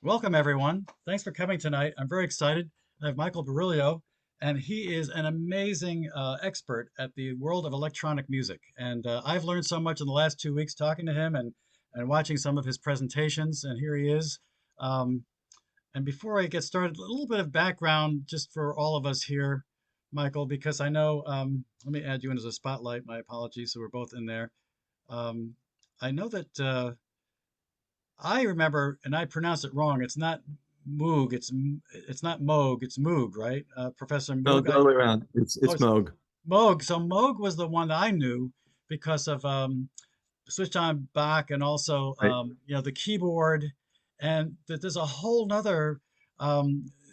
Welcome, everyone. Thanks for coming tonight. I'm very excited. I have Michael Bierylo, and he is an amazing expert at the world of electronic music. And I've learned so much in the last 2 weeks talking to him and watching some of his presentations. And here he is. Um, and before I get started, a little bit of background just for all of us here, Michael, because I know, let me add you in as a spotlight. My apologies. So we're both in there. Um, I know that. I remember, and I pronounce it wrong. It's not Moog. It's not Moog. It's Moog, right? Professor No, Moog. the other way around. Oh, It's it's Moog. Moog. So Moog was the one that I knew because of Switched on Bach and also Right. the keyboard, and that there's a whole nother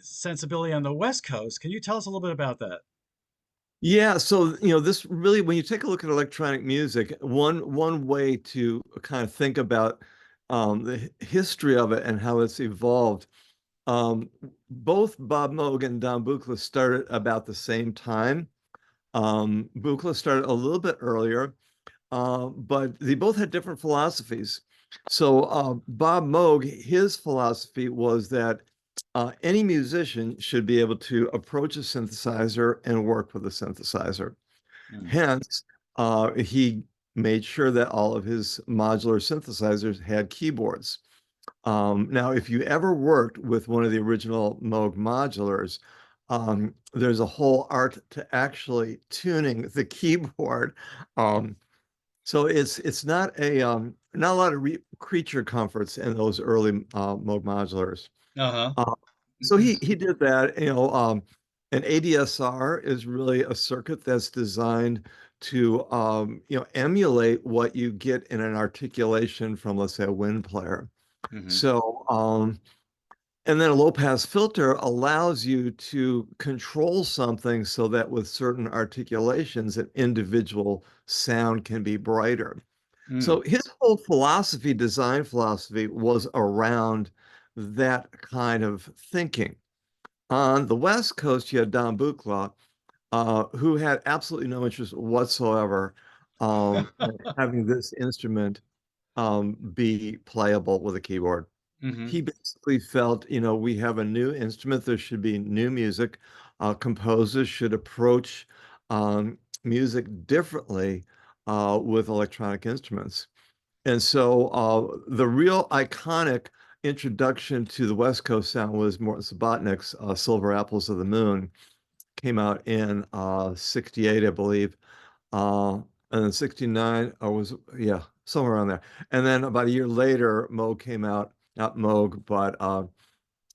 sensibility on the West Coast. Can you tell us a little bit about that? Yeah, so this really, when you take a look at electronic music, one way to kind of think about the history of it and how it's evolved. Both Bob Moog and Don Buchla started about the same time. Buchla started a little bit earlier, but they both had different philosophies. So Bob Moog, his philosophy was that any musician should be able to approach a synthesizer and work with a synthesizer. Mm. Hence, he made sure that all of his modular synthesizers had keyboards. Now, if you ever worked with one of the original Moog modulars, there's a whole art to actually tuning the keyboard. Um, so it's not a lot of creature comforts in those early Moog modulars. Uh-huh. Uh, so he did that. An ADSR is really a circuit that's designed to emulate what you get in an articulation from, let's say, a wind player. Hmm. So and then a low pass filter allows you to control something so that with certain articulations, an individual sound can be brighter. Mm. So his whole philosophy, design philosophy, was around that kind of thinking. On the West Coast, you had Don Buchla, who had absolutely no interest whatsoever in having this instrument be playable with a keyboard. Hmm. He basically felt, we have a new instrument, there should be new music. Composers should approach music differently with electronic instruments. And so the real iconic introduction to the West Coast sound was Morton Subotnick's Silver Apples of the Moon. Came out in 68, I believe. Uh, and then 69, or yeah, somewhere around there. And then about a year later, Moog came out, not Moog, but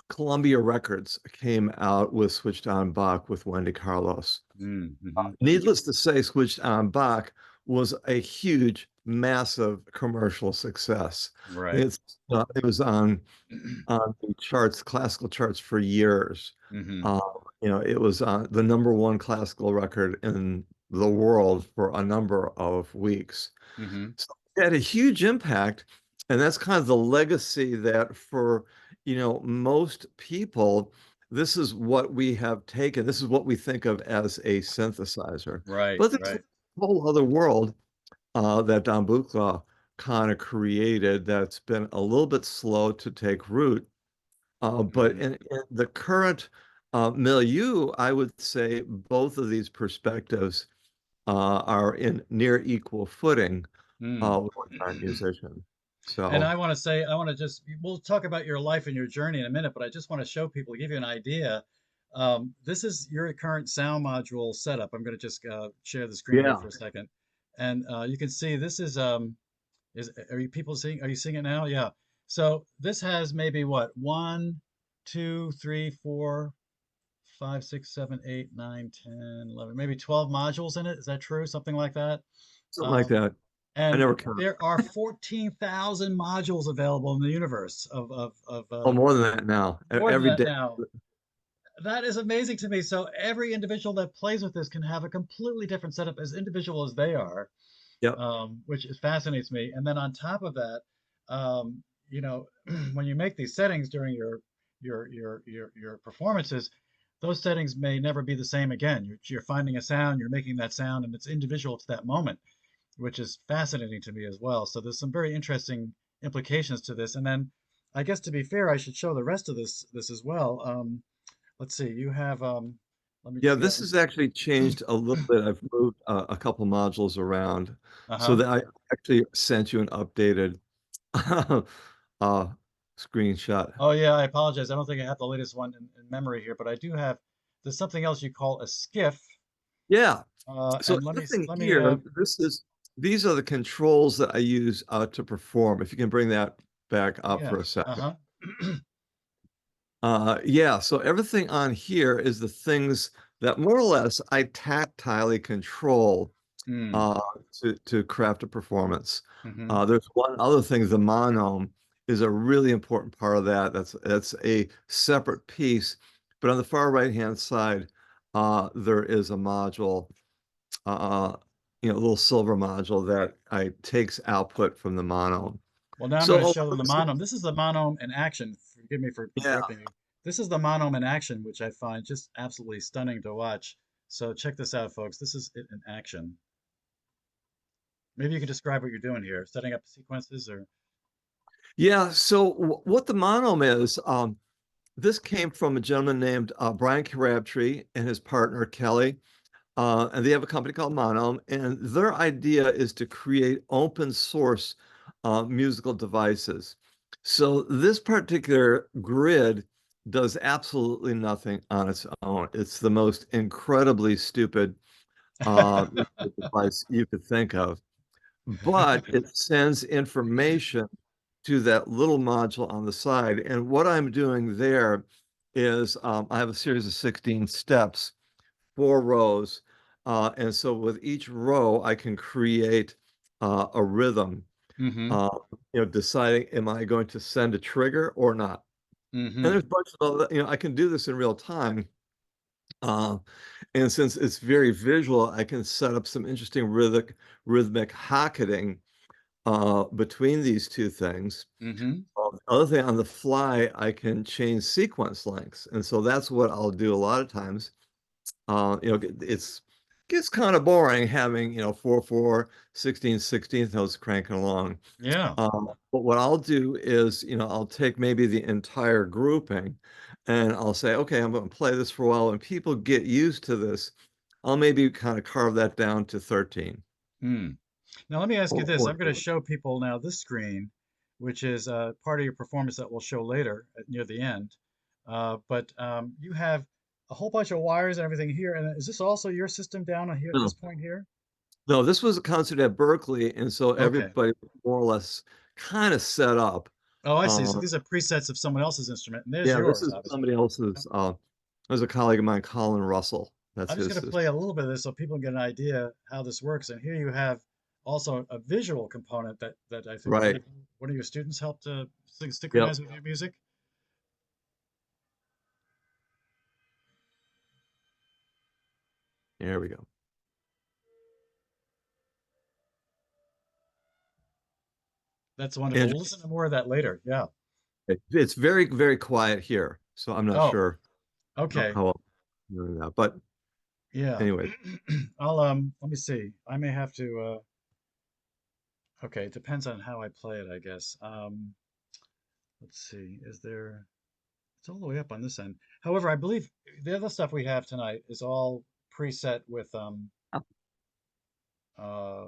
Columbia Records came out with Switched On Bach with Wendy Carlos. Mm-hmm. Needless to say, Switched On Bach was a huge, massive commercial success. Right. It was on the charts, classical charts for years. Hmm. Uh, it was the number one classical record in the world for a number of weeks. Hmm. So it had a huge impact, and that's kind of the legacy that for, most people, this is what we have taken. This is what we think of as a synthesizer. Right, But there's a right. whole other world that Don Buchla kind of created that's been a little bit slow to take root. But Hmm. in the current milieu, I would say both of these perspectives are in near equal footing Mm. with electronic musician. And So, I want to say, I want to just, we'll talk about your life and your journey in a minute, but I just want to show people, give you an idea. This is your current sound module setup. I'm going to just share the screen here yeah. for a second. And you can see this are you people seeing, are you seeing it now? Yeah. So this has maybe what, 1, 2, 3, 4, 5, 6, 7, 8, 9, 10, 11, maybe 12 modules in it. Is that true? Something like that? Something like Um, that. I and never count. there are 14,000 modules available in the universe of Oh, more than that now. more than Every that day. now. That is amazing to me. So every individual that plays with this can have a completely different setup as individual as they are, Yep. which fascinates me. And then on top of that, um, you know, when you make these settings during your performances, those settings may never be the same again. You're finding a sound, you're making that sound, and it's individual to that moment, which is fascinating to me as well. So there's some very interesting implications to this. And then I guess to be fair, I should show the rest of this as well. Let's see. You have let me Yeah, just get this has actually changed a little bit. I've moved a couple modules around so uh-huh. that I actually sent you an updated uh, screenshot. Oh yeah, I apologize. I don't think I have the latest one in memory here, but I do have there's something else you call a skiff. Yeah. So And everything let me here, these are the controls that I use to perform. If you can bring that back up yeah. for a second. Uh-huh. Yeah, so everything on here is the things that more or less I tactilely control Mm. uh, to craft a performance. Mm-hmm. There's one other thing, the monome is a really important part of that. That's a separate piece. But on the far right-hand side, there is a module, uh, a little silver module that I takes output from the monome. Well, now I'm going to So, show them the monome. This is the monome in action. Forgive me for yeah. interrupting you. This is the monome in action, which I find just absolutely stunning to watch. So check this out, folks. This is it in action. Maybe you can describe what you're doing here, setting up sequences or. Yeah, so what the monome is, this came from a gentleman named Brian Crabtree and his partner Kelly. And they have a company called Monome, and their idea is to create open source musical devices. So this particular grid does absolutely nothing on its own. It's the most incredibly stupid musical device you could think of, but it sends information to that little module on the side. And what I'm doing there is I have a series of 16 steps, 4 rows. And so with each row, I can create a rhythm, Mm-hmm. uh, deciding, am I going to send a trigger or not? And Mm-hmm. there's a bunch of, I can do this in real time. Uh, and since it's very visual, I can set up some interesting rhythmic hocketing between these two things. Mm-hmm. The other thing, on the fly, I can change sequence lengths. And so that's what I'll do a lot of times. It's gets kind of boring having, 4, 4, 16, 16th notes cranking along. Yeah. But what I'll do is, I'll take maybe the entire grouping and I'll say, okay, I'm going to play this for a while. When people get used to this, I'll maybe kind of carve that down to 13. Hmm. Now, let me ask you this. Or I'm going to show people now this screen, which is part of your performance that we'll show later near the end. But you have a whole bunch of wires and everything here. And is this also your system down here at no, this point here? no, this was a concert at Berklee, and so Okay. everybody more or less kind of set up. Oh, I see. So Uh, these are presets of someone else's instrument, and there's Yeah, this yours, is obviously. somebody else's. There's a colleague of mine, Colin Russell. That's I'm just his going to system. play a little bit of this so people get an idea how this works. And here you have also a visual component that I think Right. one of your students helped to Yep. synchronize with your music. There we go. That's wonderful. And We'll listen to more of that later. Yeah. it's very, very quiet here, so I'm not Oh, sure okay. how well I'm doing that. But Yeah. anyway, I'll let me see. I may have to okay, it depends on how I play it, I guess. Let's see. Is there it's all the way up on this end. However, I believe the other stuff we have tonight is all preset with uh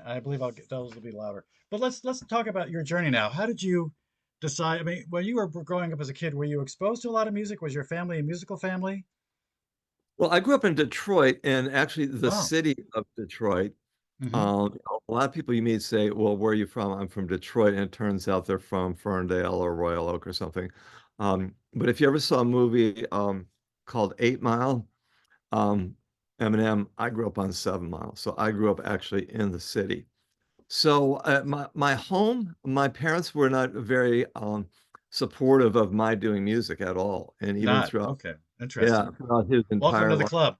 I believe I'll get those will be louder. But let's talk about your journey now. How did you decide? I mean, when you were growing up as a kid, were you exposed to a lot of music? Was your family a musical family? well, I grew up in Detroit, and actually the Oh. city of Detroit. Mm-hmm. A lot of people you meet say, "Well, where are you from?" I'm from Detroit, and it turns out they're from Ferndale or Royal Oak or something. But if you ever saw a movie called 8 Mile, Um, Eminem, I grew up on 7 Mile, so I grew up actually in the city. So my home, my parents were not very supportive of my doing music at all, and even Not. throughout, Okay. yeah, Interesting. throughout his Welcome entire to the life. club.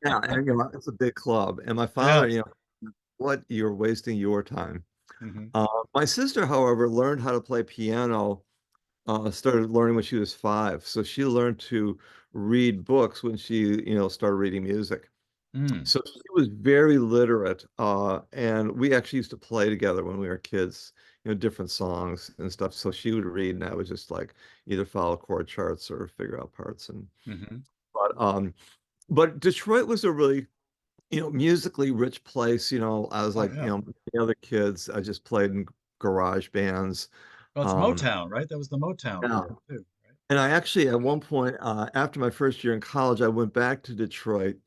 Yeah, and it's a big club. And my Yeah. father, what, you're wasting your time. Mm-hmm. My sister, however, learned how to play piano, started learning when she was 5. So she learned to read books when she, started reading music. Mm. So she was very literate, and we actually used to play together when we were kids, different songs and stuff. So she would read, and I would just like either follow chord charts or figure out parts. And Hmm. but but Detroit was a really musically rich place. I was Oh like, yeah. the other kids, I just played in garage bands. Well, it's Um, Motown, right? That was the Motown yeah. era too, right? And I actually, at one point, after my first year in college, I went back to Detroit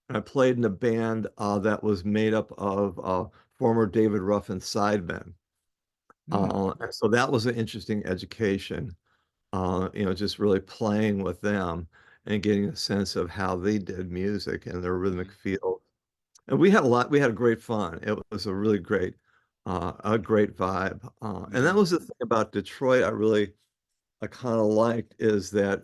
and I played in a band that was made up of former David Ruffin sidemen. Hmm. And so that was an interesting education, just really playing with them and getting a sense of how they did music and their rhythmic Hmm. feel. And we had a great fun. It was a great vibe. And that Hmm. was the thing about Detroit I kind of liked is that,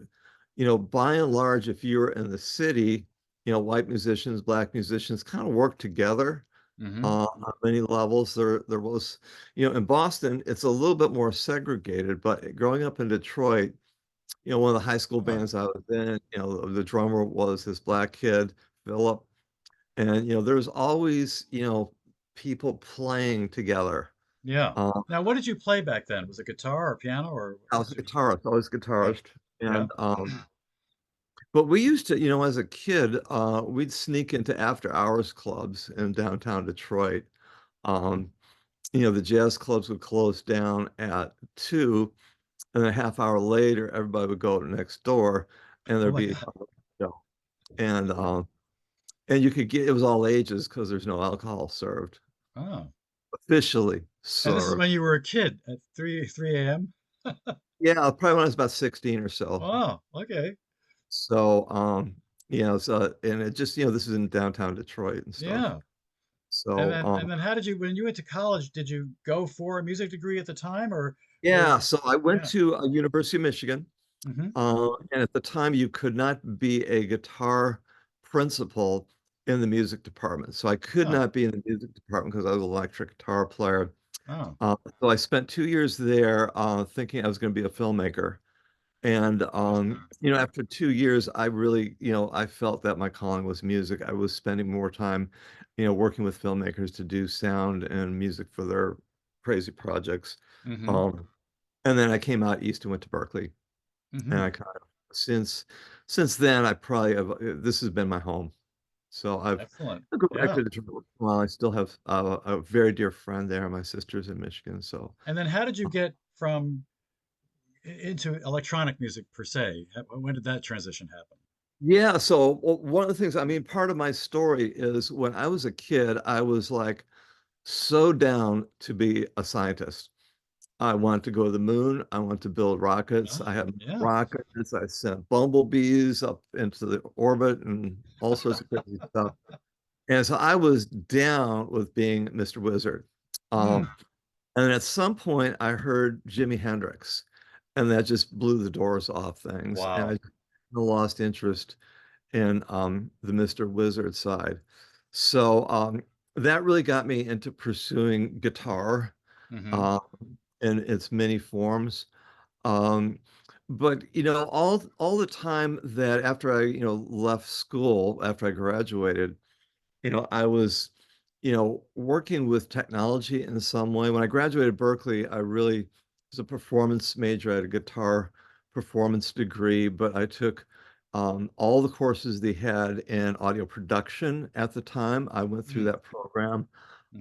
by and large, if you were in the city, white musicians, black musicians kind of work together Hmm. on many levels. There was, in Boston, it's a little bit more segregated, but growing up in Detroit, one of the high school Oh, bands I was in, the drummer was this black kid, Philip, and there's always, people playing together. yeah. Um, Now, what did you play back then? Was it guitar or piano or I what was was a your? guitarist, always Yeah. guitarist, Yeah. and but we used to, as a kid, we'd sneak into after hours clubs in downtown Detroit. Um, the jazz clubs would close down at 2, and a half hour later, everybody would go next door, and Oh there'd my be God. and you could get it was all ages because there's no alcohol served, Oh. officially And this is served. when you were a kid at 3 a.m. Yeah, probably when I was about 16 or so. Oh, okay. So, and it just, this is in downtown Detroit and stuff. Yeah. And So, then how did you when you went to college, did you go for a music degree at the time or yeah, so I went yeah. to University of Michigan, Hmm. and at the time you could not be a guitar principal in the music department. So I could Oh. not be in the music department because I was an electric guitar player. Oh. So I spent 2 years there thinking I was going to be a filmmaker. And Interesting. after 2 years, I really, I felt that my calling was music. I was spending more time, working with filmmakers to do sound and music for their crazy projects. Hmm. Um, and then I came out east and went to Berklee. And Hmm. I kind of since then I probably have this has been my home. So Excellent. I go back Yeah. to Detroit. Well, I still have a very dear friend there. My sister's in Michigan, so And then how did you get from into electronic music per se? When did that transition happen? yeah. So one of the things, I mean, part of my story is when I was a kid, I was like so down to be a scientist. I wanted to go to the moon. I wanted to build rockets. I Oh, had yeah. rockets. I sent bumblebees up into the orbit and all sorts of crazy stuff. And so I was down with being Mr. Wizard. Um, Hmm. and at some point, I heard Jimi Hendrix, and that just blew the doors off things. And Wow. I lost interest in the Mr. Wizard side. So that really got me into pursuing guitar Hmm. uh, in its many forms. Um, but all the time that after I left school after I graduated, I was, working with technology in some way. When I graduated Berklee, I really was a performance major. I had a guitar performance degree, but I took all the courses they had in audio production at the time. I went through Hmm. that program. Hmm.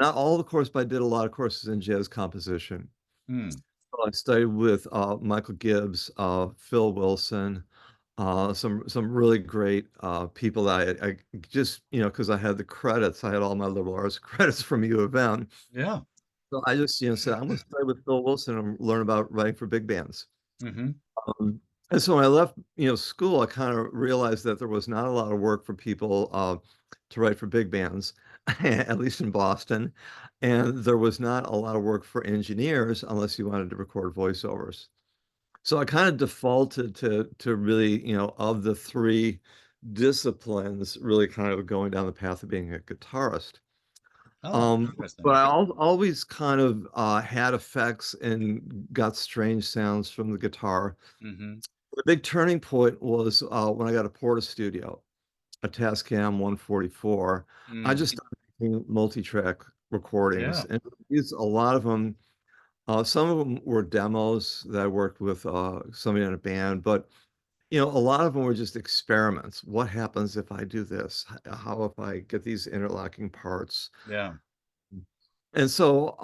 Not all the course, but I did a lot of courses in jazz composition. Hmm. So I studied with Michael Gibbs, Phil Wilson, some really great people that I just because I had the credits, I had all my liberal arts credits from U of M. Yeah. So I just said I'm going to study with Phil Wilson and learn about writing for big bands. Hmm. Um, and so when I left school, I kind of realized that there was not a lot of work for people to write for big bands, at least in Boston, and there was not a lot of work for engineers unless you wanted to record voiceovers. So I kind of defaulted to really, of the three disciplines, really kind of going down the path of being a guitarist. Oh, interesting. But I always kind of had effects and got strange sounds from the guitar. Hmm. The big turning point was when I got a Porta Studio, a Tascam 144. I Mm. just started making multi-track recordings Yeah. and used a lot of them Some of them were demos that I worked with somebody in a band, but a lot of them were just experiments. What happens if I do this? How if I get these interlocking parts? Yeah. And so,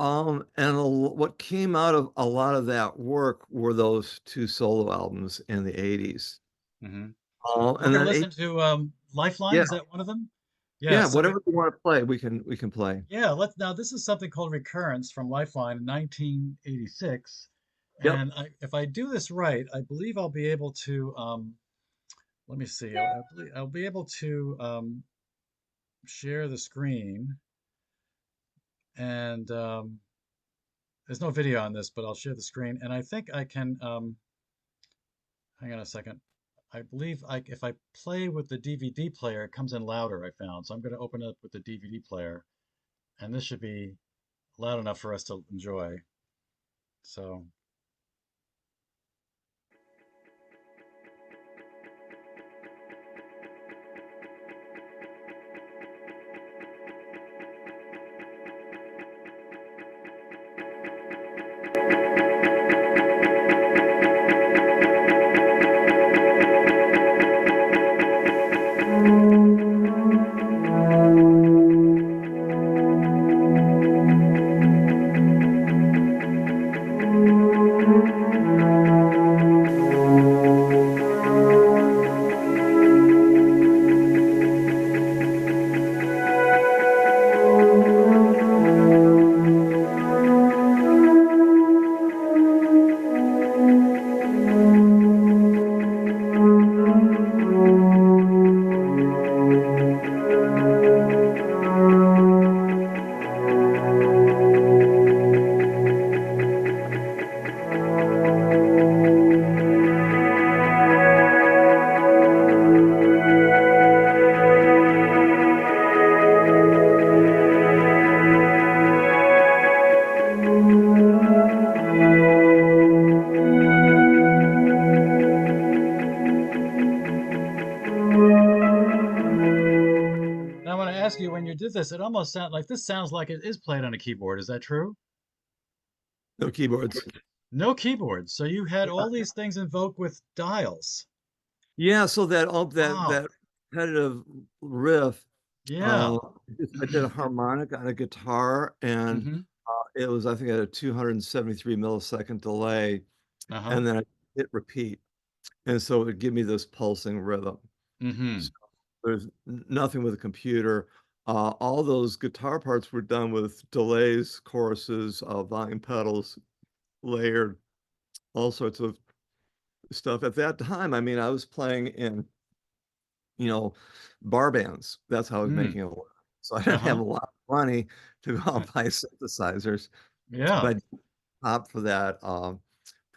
what came out of a lot of that work were those two solo albums in the 80s. Hmm. We're And gonna then, listen to Lifeline. yeah, Is that one of them? Yeah. yeah, So whatever you want to play, we can play. yeah, let's now this is something called Recurrence from Lifeline in 1986. Yep. And if I do this right, I believe I'll be able to let me see. I believe I'll be able to share the screen and there's no video on this, but I'll share the screen and I think I can hang on a second. I believe if I play with the DVD player, it comes in louder, I found. So I'm going to open it up with the DVD player and this should be loud enough for us to enjoy. So now I want to ask you, when you did this, it almost sounds like this sounds like it is played on a keyboard. Is that true? No keyboards. No keyboard. So you had all these things invoked with dials. Yeah, so that Wow. repetitive riff, Yeah. uh, I did a harmonic on a guitar, and Hmm. it was, I think, at a 273 millisecond delay, Uh-huh. and then I hit repeat, and so it would give me this pulsing rhythm. Hmm. So there's nothing with a computer. All those guitar parts were done with delays, choruses, volume pedals, layered, all sorts of stuff. At that time, I mean, I was playing in you know, bar bands. That's how I was Mm. making a living. So I didn't have Uh-huh. a lot of money to go Right. out and buy synthesizers, Yeah. but I opted for that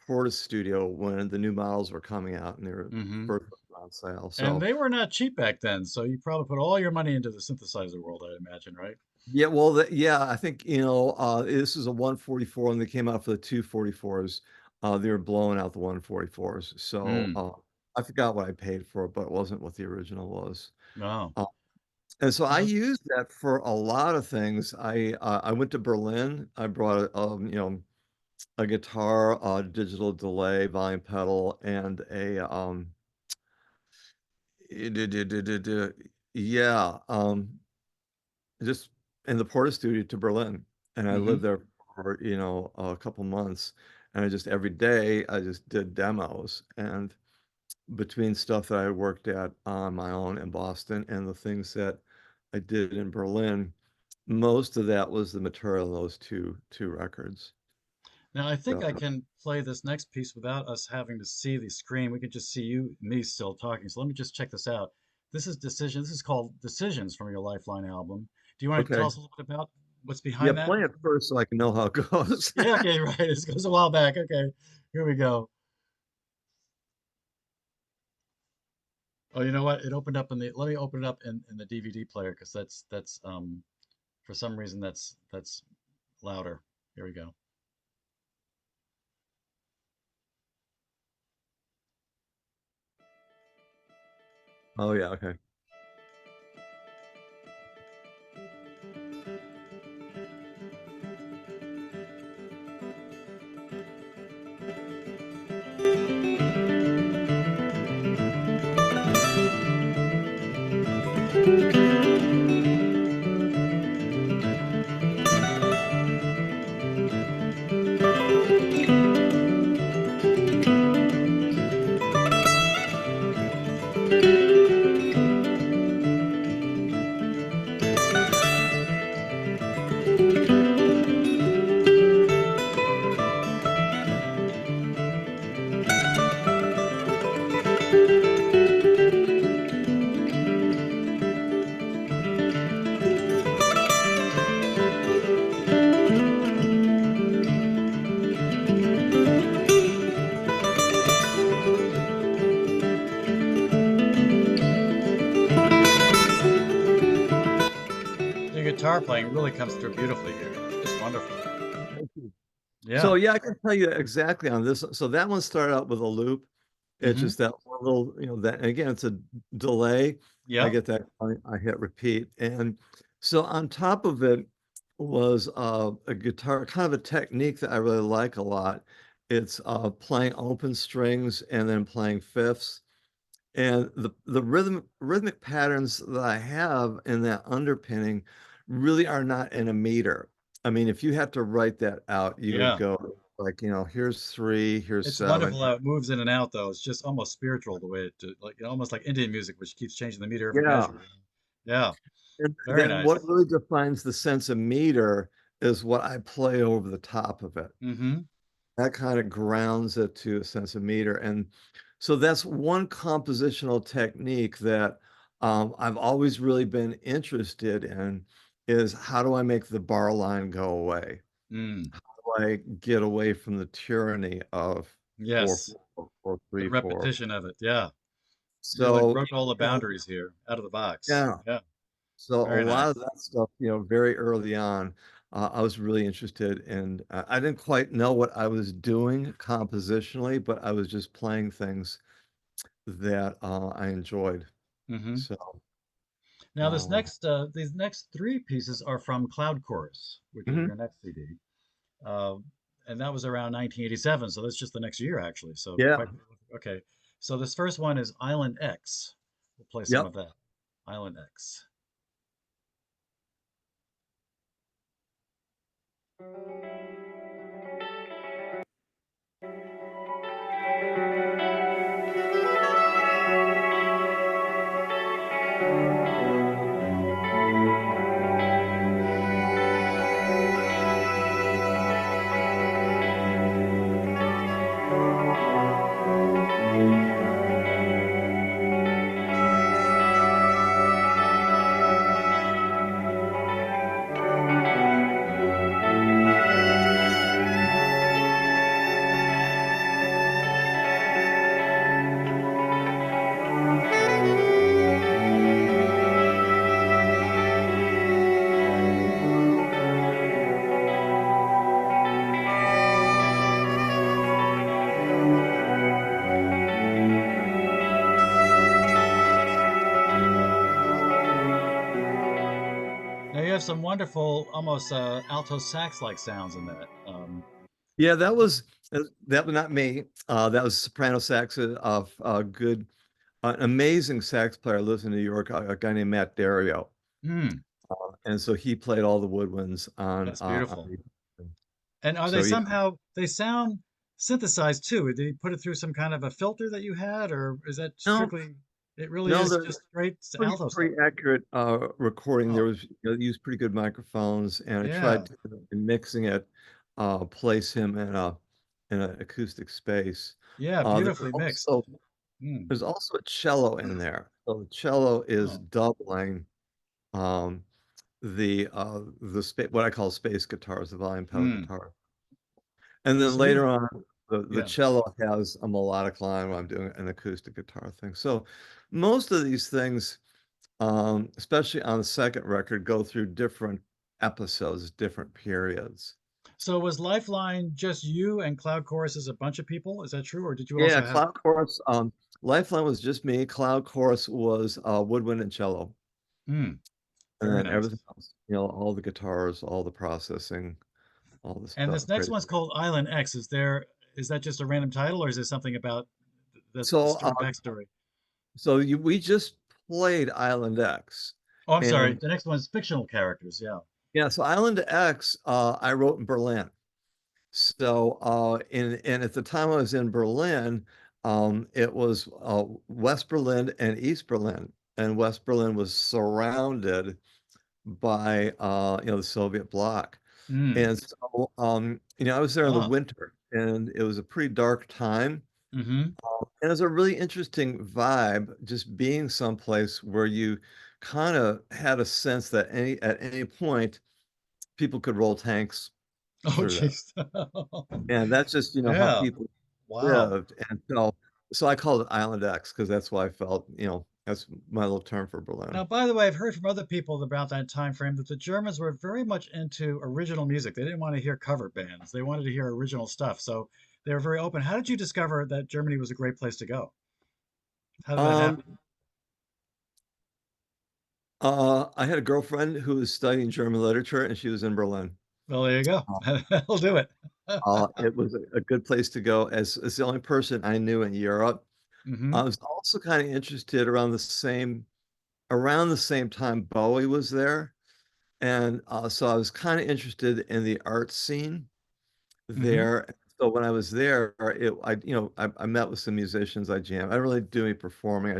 Porta Studio when the new models were coming out and they were Hmm. first on sale. And So they were not cheap back then, so you probably put all your money into the synthesizer world, I imagine, right? yeah, well, yeah, I think this is a 144 and they came out for the 244s. They were blowing out the 144s. So Mm. I forgot what I paid for it, but it wasn't what the original was. Wow. Uh, And so I Now, used that for a lot of things. I went to Berlin. I brought a guitar, a digital delay, volume pedal, and yeah, just in the Porta Studio to Berlin, and I lived hmm. there for a couple months, and I just every day I just did demos, and between stuff that I worked at on my own in Boston and the things that I did in Berlin. Most of that was the material in those two records. Now I think So, I can play this next piece without us having to see the screen. We can just see me still talking. So let me just check this out. This is Decision. This is called Decisions from your Lifeline album. Do you want to tell okay. us a little bit about what's Yeah, behind that? play it first so I can know how it goes. Yeah, okay, right. This goes a while back. Okay, here we go. Oh, you know what? It opened up in the, let me open it up in the DVD player because that's for some reason that's louder. Here we go. Oh yeah, okay. guitar playing really comes through beautifully here. Just wonderful. So Yeah. yeah, I can tell you exactly on this. So that one started out with a loop. It's Hmm. just that one little, that and again, it's a delay. I Yep. get that, I hit repeat. And so on top of it was a guitar, kind of a technique that I really like a lot. It's playing open strings and then playing fifths. And the rhythmic patterns that I have in that underpinning really are not in a meter. I mean, if you had to write that out, you would Yeah. go like, here's three, here's It's wonderful seven. how it moves in and out, though. It's just almost spiritual the way like almost like Indian music, which keeps changing the meter every Yeah. measure. Yeah. And Very then nice. what really defines the sense of meter is what I play over the top of it. Hmm. That kind of grounds it to a sense of meter. And so that's one compositional technique that I've always really been interested in is how do I make the bar line go away? Mm. How do I get away from the tyranny of four, Yes. four, four, The three, four? repetition of it. Yeah. You like So, broke all the boundaries here out of the box. yeah. Yeah. So a Very lot of nice. that stuff, very early on, I was really interested in. I didn't quite know what I was doing compositionally, but I was just playing things that I enjoyed. Hmm. So, Now, uh, these next three pieces are from Cloud Chorus, which is mhm. your next CD, uh, and that was around 1987. So that's just the next year, actually. So Yeah, quite okay. So this first one is Island X. We'll play some yep. of that. Island X. Now you have some wonderful, almost alto sax-like sounds in that. Yeah, that was not me. That was soprano sax of a good, an amazing sax player lives in New York, a guy named Matt Dario. Hmm, And so he played all the woodwinds that's beautiful. on. And are they So yeah, somehow they sound synthesized too? Did you put it through some kind of a filter that you had, or is that no, strictly? It really no, is they're just straight pretty alto stuff. pretty accurate recording. There Oh, was used pretty good microphones, and I tried yeah, to, in mixing it, place him in an acoustic space. yeah, Uh, there's beautifully mixed. also Hmm. there's also a cello in there. So the cello is Oh, doubling um, the what I call space guitars, the volume pedal hmm. guitar. And then So these, later on, the yeah. cello has a melodic line when I'm doing an acoustic guitar thing. So most of these things, especially on the second record, go through different episodes, different periods. So was Lifeline just you and Cloud Chorus as a bunch of people? Is that true, or did you Yeah, also have? Cloud Chorus, Lifeline was just me. Cloud Chorus was woodwind and cello. Hmm. And Very then nice. everything else, all the guitars, all the processing, all the And stuff, this next crazy. one's called Island X. Is that just a random title, or is there something about the So, story backstory? we just played Island X, Oh, I'm sorry. and The next one's fictional characters. Yeah. yeah, so Island X, I wrote in Berlin. So, and at the time I was in Berlin, it was West Berlin and East Berlin, and West Berlin was surrounded by the Soviet bloc. Hmm. And so, I was there in the Ah. winter, and it was a pretty dark time. Mm-hmm. And it was a really interesting vibe, just being someplace where you kind of had a sense that at any point people could roll tanks Oh, through there. jeez. And that's just, how Yeah. people Wow. lived. And so I called it Island X because that's why I felt, That's my little term for Berlin. Now, by the way, I've heard from other people about that time frame that the Germans were very much into original music. They didn't want to hear cover bands. They wanted to hear original stuff. So they were very open. How did you discover that Germany was a great place to go? How did that Um, happen? I had a girlfriend who was studying German literature, and she was in Berlin. Well, there you go. Uh, That'll do it. it was a good place to go as the only person I knew in Europe. Hmm. I was also kind of interested around the same time Bowie was there, and so I was kind of interested in the art scene Hmm. there. So when I was there, I met with some musicians. I jammed. I didn't really do any performing.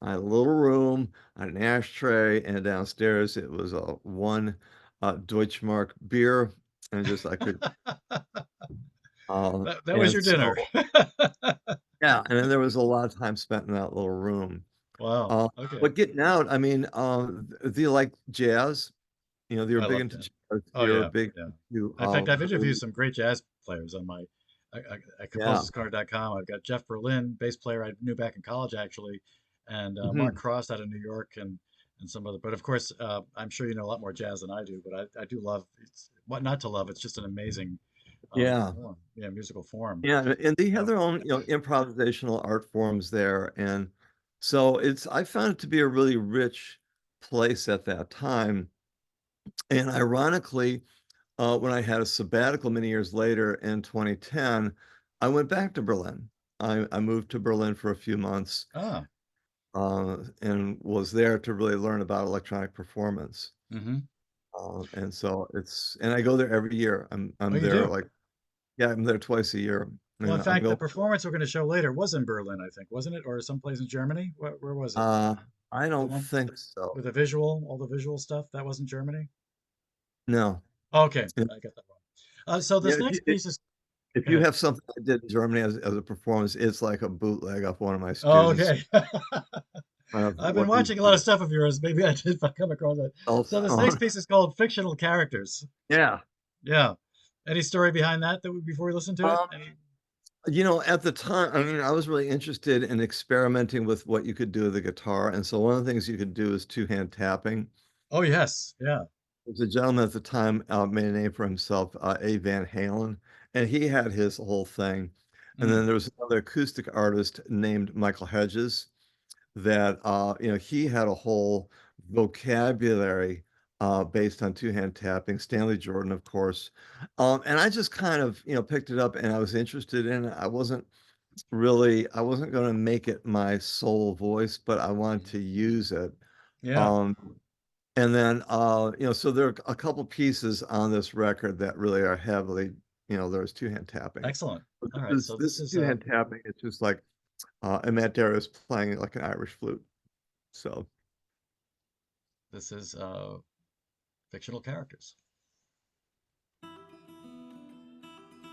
I had a little room, I had an ashtray, and downstairs it was a one Deutschmark beer, and just I could. That was And your dinner. so yeah, and then there was a lot of time spent in that little room. Wow. Uh, Okay. but getting out, I mean, do you like jazz? You know, you're I big love into jazz. jazz. Oh You're yeah, big yeah. into In fact, I've interviewed blues. some great jazz players on my at Yeah. composerscorner.com. I've got Jeff Berlin, bass player I knew back in college actually, and Mark Mhm. Cross out of New York, and some other. But of course, I'm sure you know a lot more jazz than I do. But I do love it's what not to love. It's just an amazing Yeah. form, yeah, musical form. Yeah, and they have Um, their own, improvisational art forms there, and so I found it to be a really rich place at that time. And ironically, when I had a sabbatical many years later in 2010, I went back to Berlin. I moved to Berlin for a few months, ah, and was there to really learn about electronic performance. mm-hmm. And so and I go there every year. Oh, I'm you there do. like, yeah, I'm there twice a year, Well, in and I'm fact, the going. performance we're going to show later was in Berlin, I think, wasn't it, or someplace in Germany? Where was it? Uh, I The don't one think so. with the visual, all the visual stuff, that wasn't Germany? No. Okay, Yeah, I got that wrong. So yeah, this next piece is, if go you ahead. have something I did in Germany as a performance, it's like a bootleg off one of my Oh, students okay. of I've been what he watching a lot of did. stuff of yours. Maybe I did come across that. Cell So this next phone. piece is called Fictional Characters. Yeah. Yeah. Any story behind that before we listen to it? Um, Any? at the time, I mean, I was really interested in experimenting with what you could do with the guitar. And so one of the things you could do is two-hand tapping. Oh, yes. Yeah. There's a gentleman at the time made a name for himself, A. Van Halen, and he had his whole thing. And then Mm. there was another acoustic artist named Michael Hedges that he had a whole vocabulary based on two-hand tapping. Stanley Jordan, of course, and I just kind of picked it up and I was interested in it. I wasn't going to make it my sole voice, but I wanted Mhm. to use it. Yeah. Um, and then so there are a couple pieces on this record that really are heavily, there's two-hand tapping. Excellent. But All right. this So this two-hand tapping, it's just like and Matt Darrow's playing like an Irish flute. So, this is fictional characters.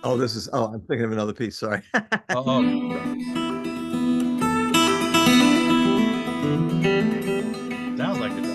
I'm thinking of another piece. Sorry. Oh, okay. Sure. Sounds like it though.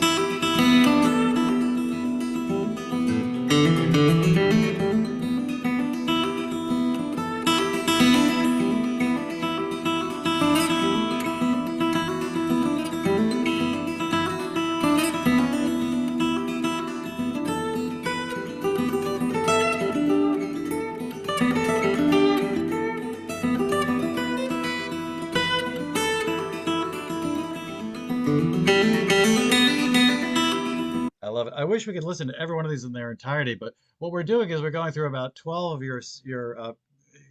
I love it. I wish we could listen to every one of these in their entirety, but what we're doing is we're going through about 12 of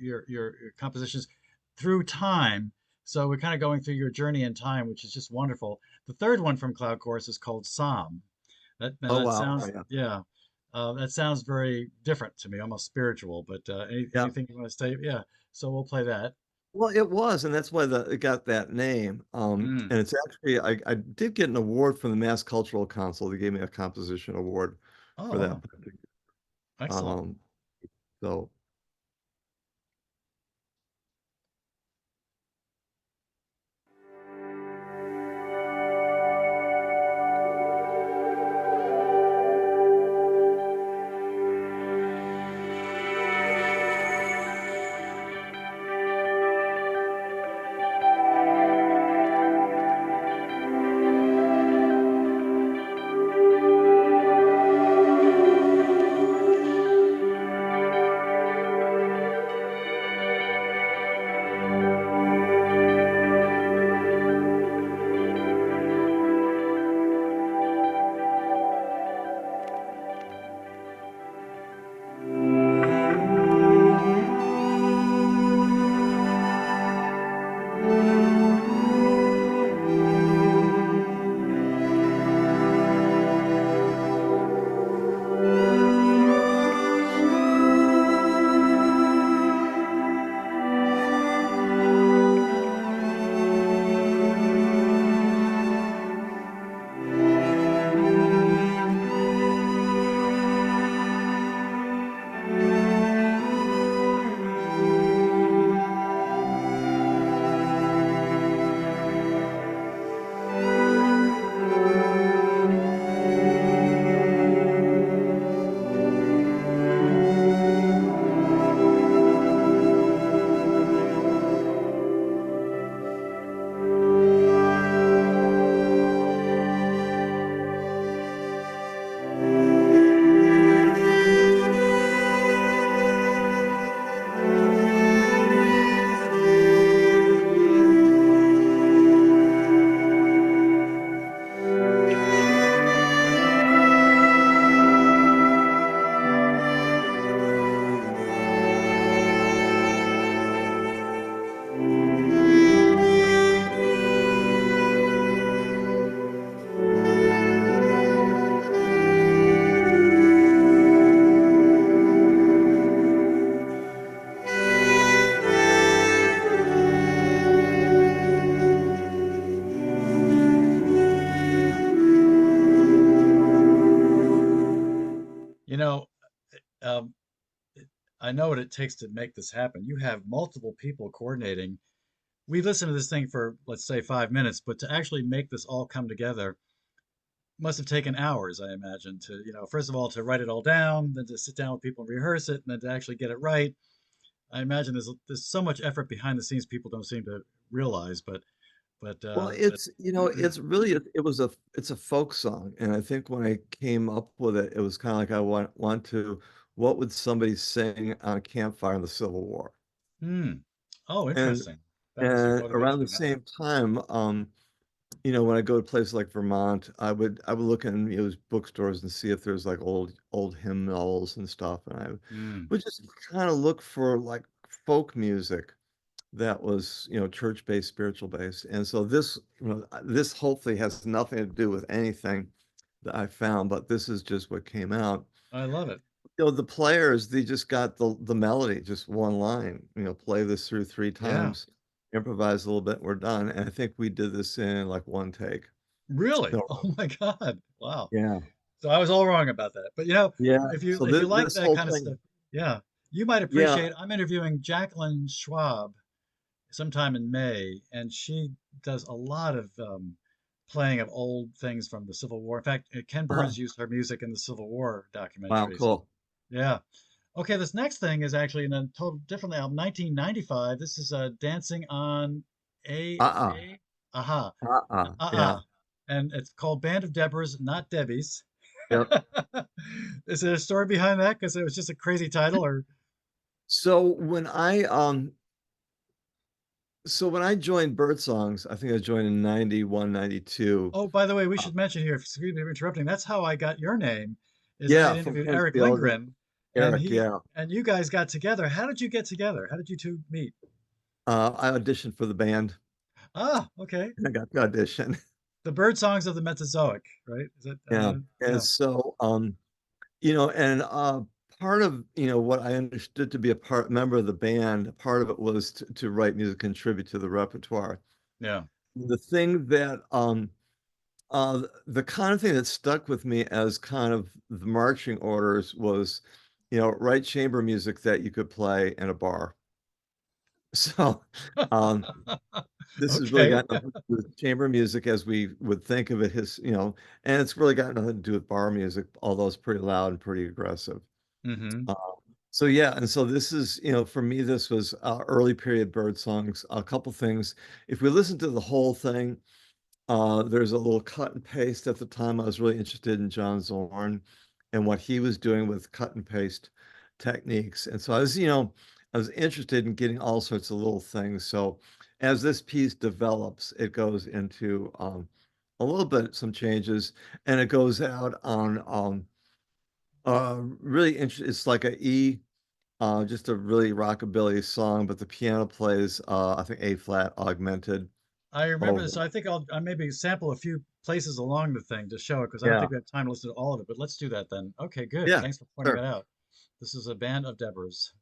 your compositions through time. So we're kind of going through your journey in time, which is just wonderful. The third one from Cloud Course is called Psalm. Oh That wow. Oh, sounds, yeah. yeah, that sounds very different to me, almost spiritual. But Yeah. anything you want to say? Yeah. So we'll play that. Well, it was, and that's why it got that name. Mm. And it's actually I did get an award from the Mass Cultural Council. They gave me a composition award Oh, for that. wow. Excellent. Um, so I know what it takes to make this happen. You have multiple people coordinating. We listen to this thing for, let's say, 5 minutes, but to actually make this all come together must have taken hours, I imagine, to, first of all, to write it all down, then to sit down with people and rehearse it, and then to actually get it right. I imagine there's so much effort behind the scenes people don't seem to realize, but Well, it's really it's a folk song, and I think when I came up with it, it was kind of like I want to what would somebody sing on a campfire in the Civil War? hmm. Oh, And interesting. That was your and around the motivation. Huh? same time, when I go to places like Vermont, I would look in bookstores and see if there's like old hymnals and stuff, and I Mm. would just kind of look for like folk music that was, church-based, spiritual-based. And so this hopefully has nothing to do with anything that I found, but this is just what came out. I love it. The players, they just got the melody, just one line, play this through three Yeah. times, improvise a little bit, we're done. And I think we did this in like one take. Really? So, Oh my God. Wow. yeah. So I was all wrong about that. But Yeah. if you So if you like this that whole kind of thing, stuff, yeah, you might yeah. appreciate. I'm interviewing Jacqueline Schwab sometime in May, and she does a lot of playing of old things from the Civil War. In fact, Ken uh Burns used her music in the Civil War Wow, documentary. So cool. yeah. Okay, this next thing is actually in a total different album, 1995. This is Dancing on A Uh-uh. A Aha. Uh-uh. Yeah. And it's called Band of Deborahs, Not Debbies. Yep. Is there a story behind that? Because it was just a crazy title, or So when I joined Bird Songs, I think I joined in 91, 92. oh, by the way, we Uh, should mention here, excuse me for interrupting. That's how I got your name, is I had yeah, from interviewed Eric Penfield, Lindgren, and Eric, he yeah. and you guys got together. How did you get together? How did you two meet? I auditioned for the band Ah, okay. and I got the audition. The bird songs of the Mesozoic, right? Is it? Yeah. And Yeah. so, and part of, what I understood to be a member of the band, part of it was to write music, contribute to the repertoire. Yeah. The thing that, the kind of thing that stuck with me as kind of the marching orders was, write chamber music that you could play in a bar. So, um, this has really Okay. got nothing to do with chamber music as we would think of it and it's really got nothing to do with bar music, although it's pretty loud and pretty aggressive. Mm-hmm. Uh, so yeah, and so this is, for me, this was early period bird songs. A couple things. If we listen to the whole thing, there's a little cut and paste. At the time, I was really interested in John Zorn and what he was doing with cut and paste techniques. And so I was interested in getting all sorts of little things. So as this piece develops, it goes into a little bit, some changes, and it goes out on really interesting. It's like a E, just a really rockabilly song, but the piano plays, I think A flat augmented I remember this. over. So I think I maybe sample a few places along the thing to show it because I don't Yeah. think we have time to listen to all of it. But let's do that then. Okay, good. Yeah. Thanks for pointing Sure. that out. This is a band of Deborahs.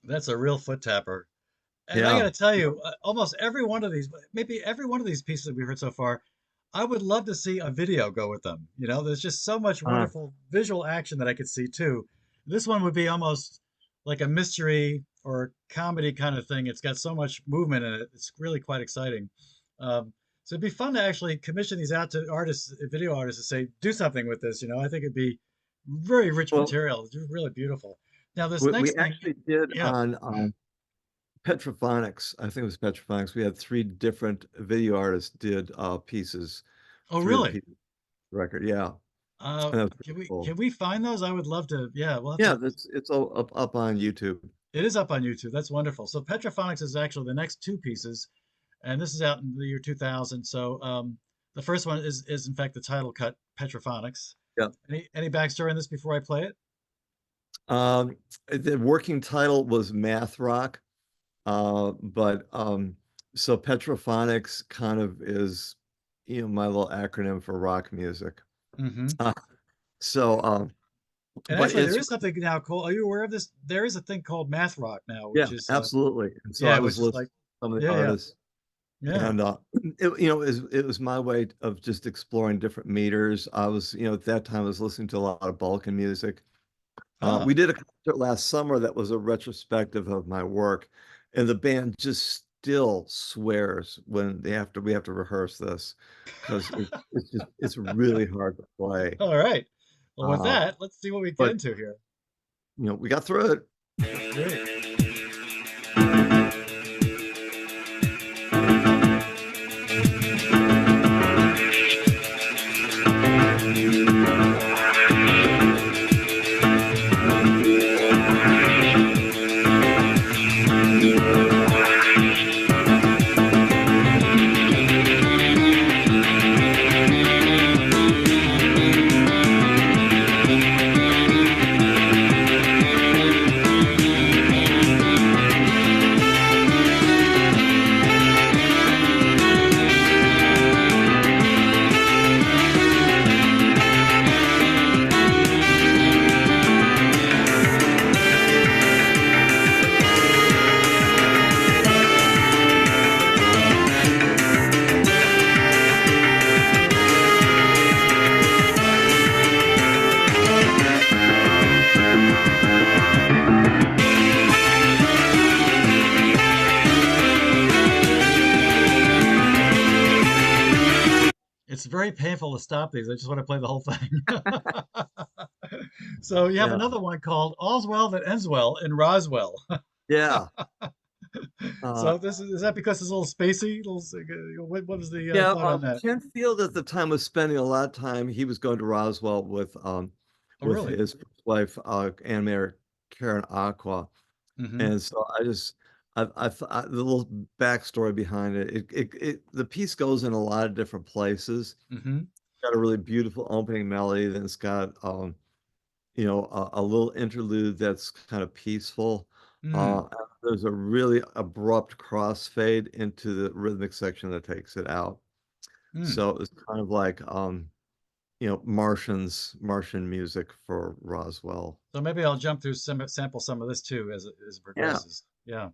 That's a real foot tapper. And I got Yeah. to tell you, almost every one of these, maybe every one of these pieces that we've heard so far, I would love to see a video go with them. You know, there's just so much Uh, wonderful visual action that I could see too. This one would be almost like a mystery or comedy kind of thing. It's got so much movement in it. It's really quite exciting. So it'd be fun to actually commission these out to artists, video artists, to say, do something with this. You know, I think it'd be very rich well, material. It's really beautiful. Now, this we next thing, actually did yeah. on Petrophonics. I think it was Petrophonics. We had three different video artists did pieces Oh, through the really? piece record. Yeah, and that was pretty cool. Can we find those? I would love to. Yeah, we'll have Yeah, to. it's all up on YouTube. It is up on YouTube. That's wonderful. So Petrophonics is actually the next two pieces, and this is out in the year 2000. So the first one is in fact the title cut, Petrophonics. Yeah. Any backstory on this before I play it? The working title was Math Rock, but so Petrophonics kind of is, my little acronym for rock music. Hmm. Uh, so, And but actually, there it's is something now called. Are you aware of this? There is a thing called math rock now, yeah, which is absolutely. And so I yeah, was which is listening like to some of the yeah, yeah, artists, yeah. and it was my way of just exploring different meters. I was, at that time I was listening to a lot of Balkan music. Ah, We did a concert last summer that was a retrospective of my work, and the band just still swears when we have to rehearse this because it's really hard to play. all right. Well, with Uh, that, let's see what we get but into here. we got through it. That's great. It's very painful to stop these. I just want to play the whole thing. So you have Yeah, another one called All's Well That Ends Well in Roswell. yeah, uh, So this is that because it's a little spacey? What was the yeah. thought on that? Ken Field at the time was spending a lot of time. He was going to Roswell Oh, with really? his first wife, animator Karen Aqua. Hmm. And so the little backstory behind the piece goes in a lot of different places. Hmm. It's got a really beautiful opening melody, then it's got a little interlude that's kind of peaceful. Mm. Uh, there's a really abrupt crossfade into the rhythmic section that takes it out. Mm. So it's kind of like Martian music for Roswell. So maybe I'll jump through some sample some of this too as it Yeah. progresses. Yeah.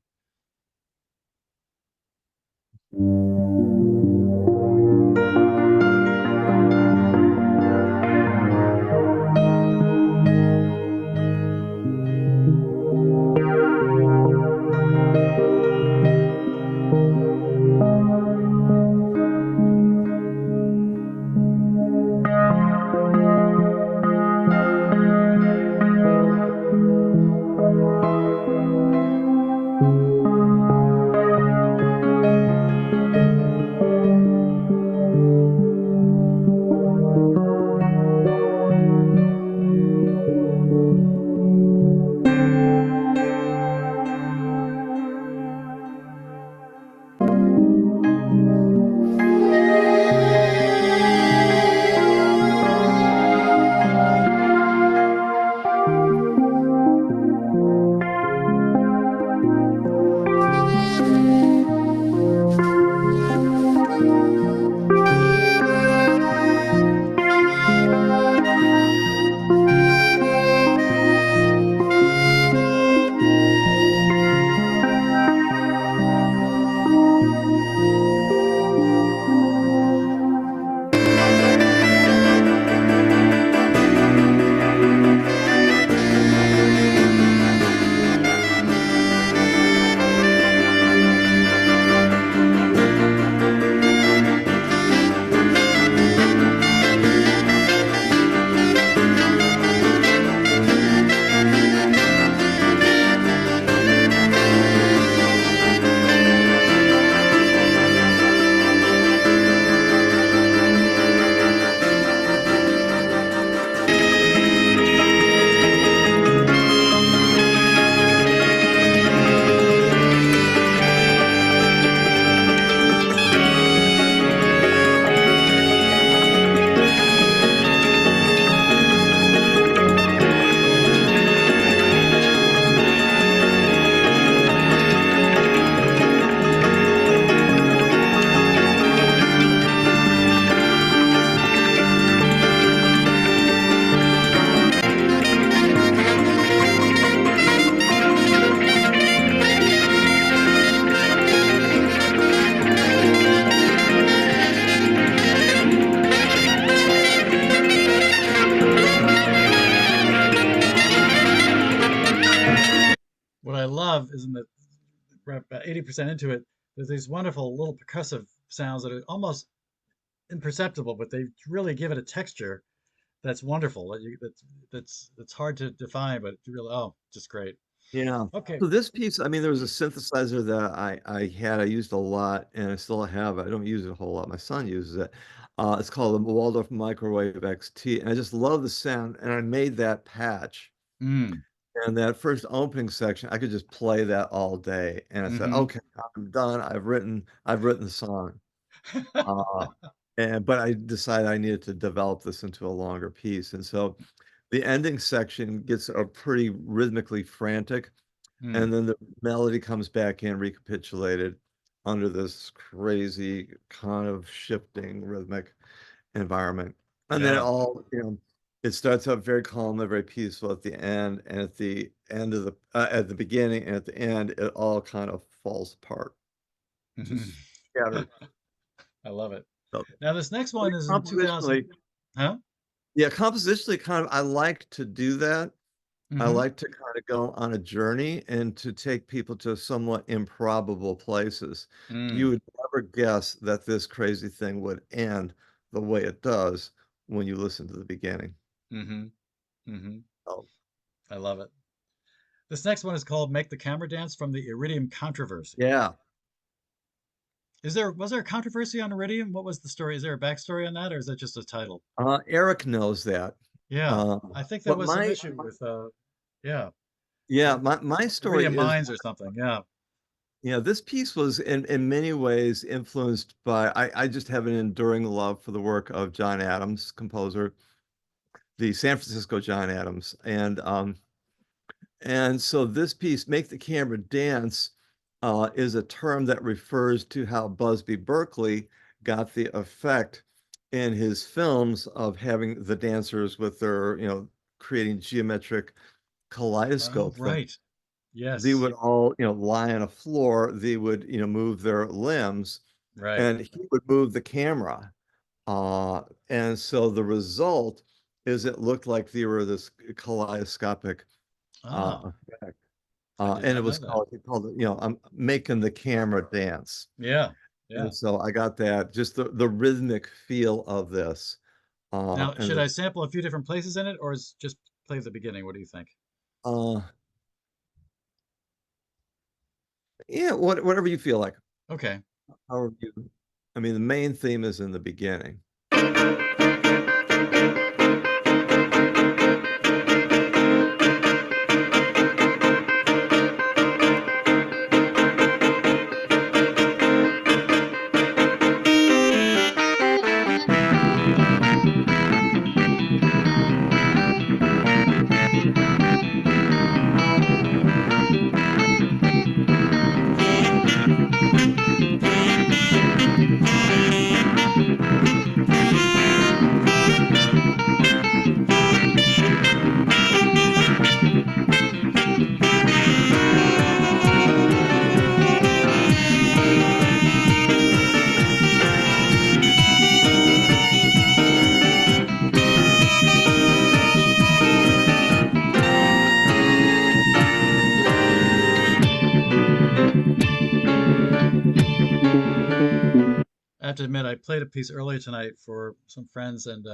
what I love is in the we're about 80% into it, there's these wonderful little percussive sounds that are almost imperceptible, but they really give it a texture that's wonderful. That's hard to define, but it's really, oh, just great. Yeah. Okay. So this piece, I mean, there was a synthesizer that I used a lot, and I still have it. I don't use it a whole lot. My son uses it. It's called the Waldorf Microwave XT, and I just love the sound. And I made that patch. Mm. And that first opening section, I could just play that all day. And I said, Mm-hmm. okay, I'm done. I've written the song. Uh, but I decided I needed to develop this into a longer piece. And so the ending section gets a pretty rhythmically frantic, Mm. and then the melody comes back in recapitulated under this crazy kind of shifting rhythmic environment. And then it Yeah. all, it starts out very calm and very peaceful at the end, and at the end of the at the beginning and at the end, it all kind of falls apart, Mhm. just scattered. I love it. So, Now this next but one is in 2000. compositionally, Huh? yeah, compositionally, kind of, I like to do that. I Mm-hmm. like to kind of go on a journey and to take people to somewhat improbable places. You Mm. would never guess that this crazy thing would end the way it does when you listen to the beginning. Mm-hmm. Mm-hmm. Oh, I love it. This next one is called "Make the Camera Dance" from the Iridium Controversy. yeah. Was there a controversy on Iridium? What was the story? Is there a backstory on that, or is that just a title? Eric knows that. Yeah, Uh, I think there but was some issue with yeah, yeah, with my story Iridium is, Mines or something. Yeah. this piece was in many ways influenced by, I just have an enduring love for the work of John Adams, composer, the San Francisco John Adams. And so this piece, Make the Camera Dance, is a term that refers to how Busby Berkeley got the effect in his films of having the dancers with their, creating geometric Oh, kaleidoscope thing. right. They Yes. would all, lie on a floor. They would, move their limbs, Right. and he would move the camera. Uh, and so the result is it looked like they were this kaleidoscopic Ah, effect. I did And it not was know that. called, I'm making the camera dance. Yeah. Yeah. And so I got that, just the rhythmic feel of this. Now, And should I sample a few different places in it, or is just play the beginning? What do you think? uh, yeah, whatever you feel like. Okay. However you, I mean, the main theme is in the beginning. I have to admit, I played a piece earlier tonight for some friends, and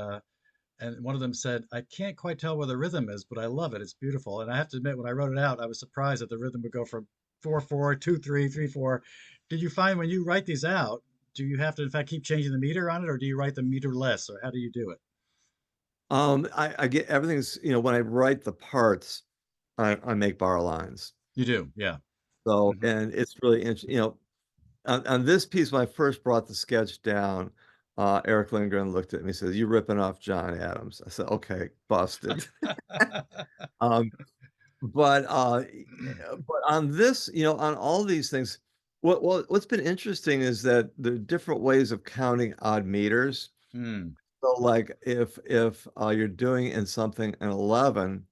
one of them said, "I can't quite tell where the rhythm is, but I love it. It's beautiful." And I have to admit, when I wrote it out, I was surprised that the rhythm would go from 4/4, 2/3, 3/4. Did you find when you write these out, do you have to in fact keep changing the meter on it, or do you write the meter less, or how do you do it? I get everything's, when I write the parts, I make bar lines. You do, yeah. So, Hmm. and it's really interesting, on this piece, when I first brought the sketch down, Eric Lindgren looked at me and says, "You ripping off John Adams." I said, "Okay, busted." Um, but on this, on all these things, what's been interesting is that there are different ways of counting odd meters. Hmm. So, like, if you're doing in something an 11,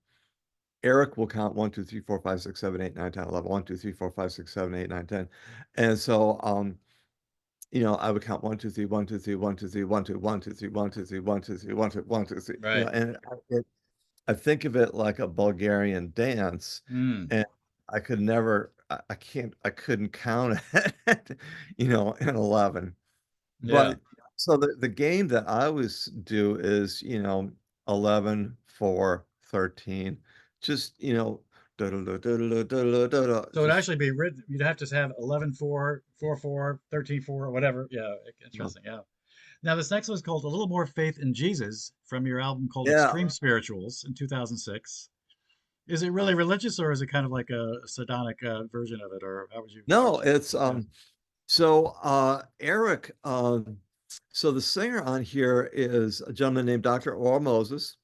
Eric will count 1, 2, 3, 4, 5, 6, 7, 8, 9, 10, 11. 1, 2, 3, 4, 5, 6, 7, 8, 9, 10. And so, I would count 1, 2, 3, 1, 2, 3, 1, 2, 3, 1, 2, 1, 2, 3, 1, 2, 3, 1, 2, 3, 1, 2, 1, 2, 3. Right. And I think of it like a Bulgarian dance. Hmm. I could never, I couldn't count it, in 11. Yeah. But so the game that I always do is, 11, 4, 13, just, da da da da da da da da, So it'd just, actually be written, you'd have to have 11 4, 4 4, 13 4, whatever. Yeah, interesting. Yeah. Now, this next one is called A Little More Faith in Jesus from your album called yeah. Extreme Spirituals in 2006. Is it really religious or is it kind of like a sardonic version of it? Or how would you, No, it's yeah. so Eric, so the singer on here is a gentleman named Dr. Oral Moses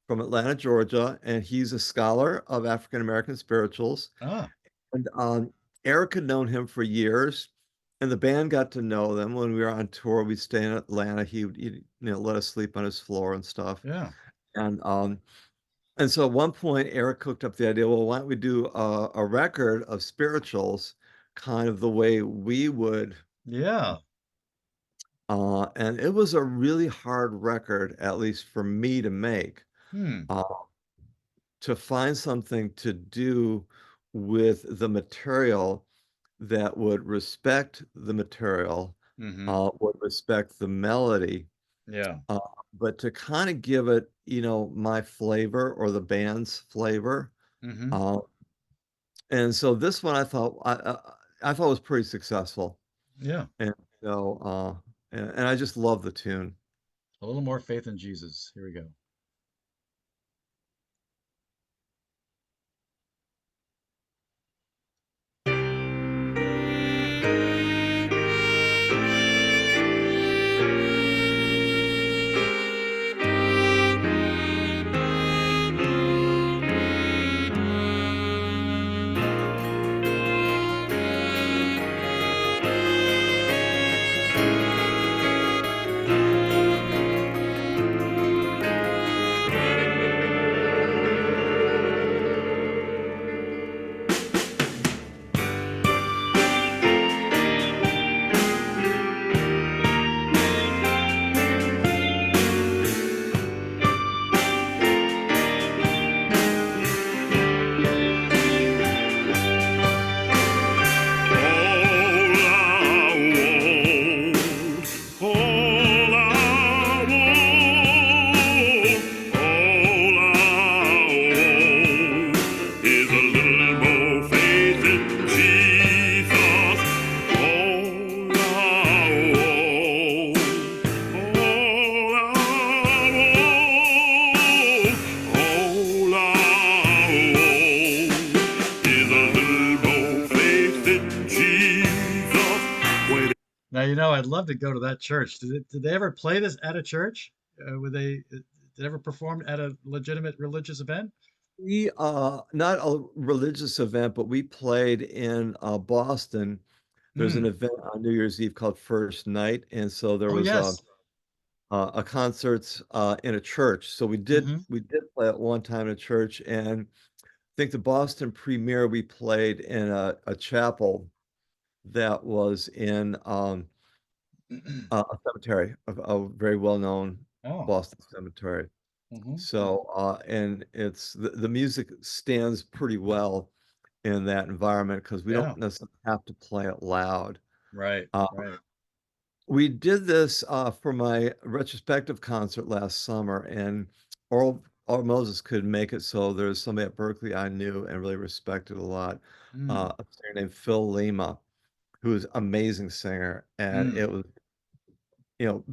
from Atlanta, Georgia, and he's a scholar of African American spirituals. Ah, And Eric had known him for years, and the band got to know them when we were on tour. We'd stay in Atlanta. He would, let us sleep on his floor and stuff. yeah. And so at one point, Eric cooked up the idea, well, why don't we do a record of spirituals, kind of the way we would. Yeah. And it was a really hard record, at least for me to make, Hmm. uh, to find something to do with the material that would respect the material, Mm-hmm. would respect the melody, Yeah. uh, but to kind of give it, my flavor or the band's flavor. Mm-hmm. Uh, and so this one I thought was pretty successful, Yeah. and so and I just love the tune. A little more faith in Jesus. Here we go. Now, I'd love to go to that church. Did they ever play this at a church? Would they, did it ever perform at a legitimate religious event? We not a religious event, but we played in Boston. There's an Hmm. event on New Year's Eve called First Night, and so there Oh, was yes. a concert in a church. So Hmm. we did play at one time in a church, and I think the Boston premiere we played in a chapel that was in a cemetery, a very well-known Oh. Boston cemetery. Hmm. So and it's the music stands pretty well in that environment because we Yeah. don't necessarily have to play it loud. Right. Uh, Right. we did this for my retrospective concert last summer, and Oral Moses could make it, so there's somebody at Berklee I knew and really respected a lot, Mm. a singer named Phil Lima, who is an amazing singer, and Mm. it was,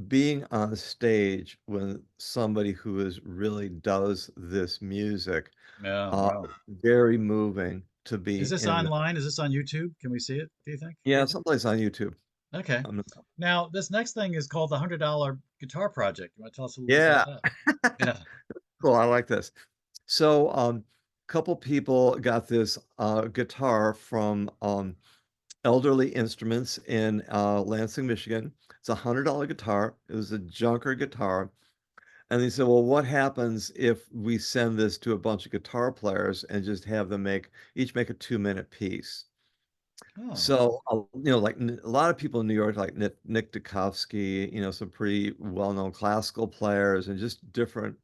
being on stage when somebody who is really does this music, Yeah. uh, Wow. very moving to Is be this in. online? Is this on YouTube? Can we see it, do you think? Yeah, someplace on YouTube. Okay. Um, Now, this next thing is called the $100 Guitar Project. You want to tell us a little bit about yeah, that? Yeah. cool. I like this. So, a couple people got this guitar from Elderly Instruments in Lansing, Michigan. It's a $100 guitar. It was a junker guitar. And they said, well, what happens if we send this to a bunch of guitar players and just have them each make a 2-minute piece? Oh, So, like a lot of people in New York, like Nick Dukowski, some pretty well-known classical players and just different,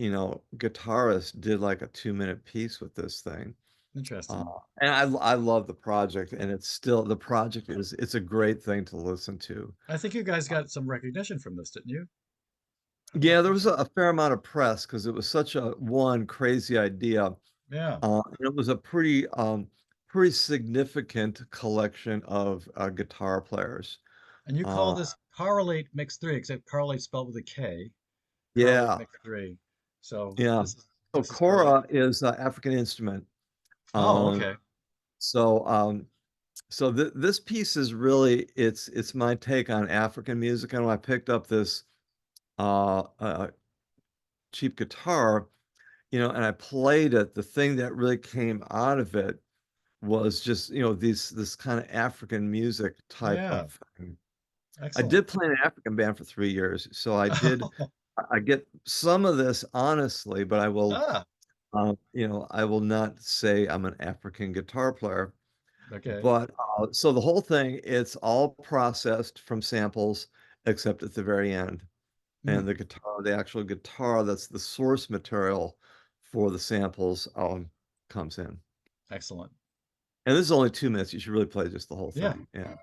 guitarists did like a 2-minute piece with this thing. Uh, Interesting. and I love the project, and it's still the project is it's a great thing to listen to. I think you guys got some recognition from this, didn't you? I'm Yeah, there looking. was a fair amount of press because it was such a one crazy idea. Yeah. And it was a pretty significant collection of guitar players. And you call Uh, this Koralate Mix 3, except Koralate spelled with a K. Koralate yeah, Mix 3. So yeah. this is So this is Koralate. kora is an African instrument. Oh, Um, okay. so so this piece is really it's my take on African music, and when I picked up this cheap guitar, and I played it, the thing that really came out of it was just, this kind of African music type Yeah. of thing. I Excellent. did play in an African band for 3 years, so I get some of this honestly, but Ah, I will not say I'm an African guitar player. okay. But so the whole thing, it's all processed from samples, except at the very end. And Mm, the actual guitar, that's the source material for the samples, comes in. excellent. And this is only 2 minutes. You should really play just the whole Yeah. thing. Yeah.